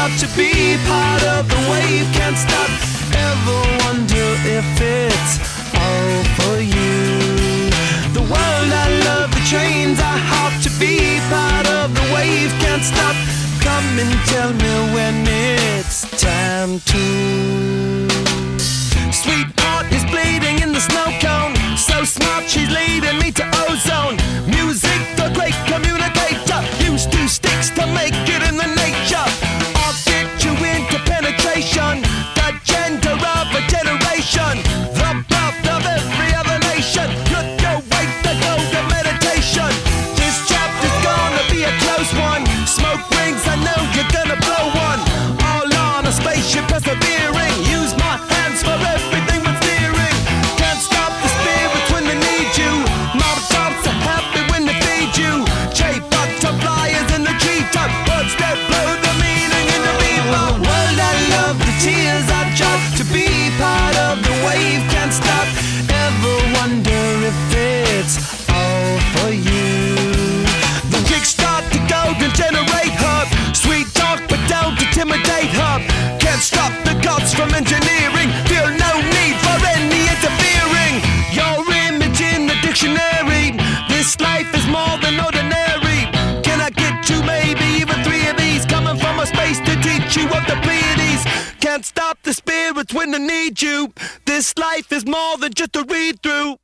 hard to be part of the wave. Can't stop, ever wonder if it's all for you. The world I love, the trains I hop to be part of the wave. Can't stop, come and tell me when it's time to. Sweetheart is bleeding in the snow cone. So smart, she's leading me to ozone. Music, the great communicator. Use two sticks to make it in the nature. I'll get you into penetration. The gender of a generation. The birth of every other nation. Look your way to go to meditation. This chapter's gonna be a close one. Smoke rings, I know you're gonna blow one. All on a spaceship persevering. Use my hands for everything but steering. Can't stop the spirits when they need you. Mob tops are happy when they feed you. Butterflies in the treetop. Words that blow the meaning in the bebop. World I love, the tears I drop to be part of the wave. Can't stop, ever wonder if it's all for you. The kickstart the golden generate hub. Sweet talk but don't intimidate hub. Can't stop the gods from engineering. Feel no need for any interfering. Your image in the dictionary. This life is more than ordinary. Can I get two, maybe even three of these? Coming from a space to teach you of the Pleiades. Can't stop the spirits when they need you. This life is more than just a read through.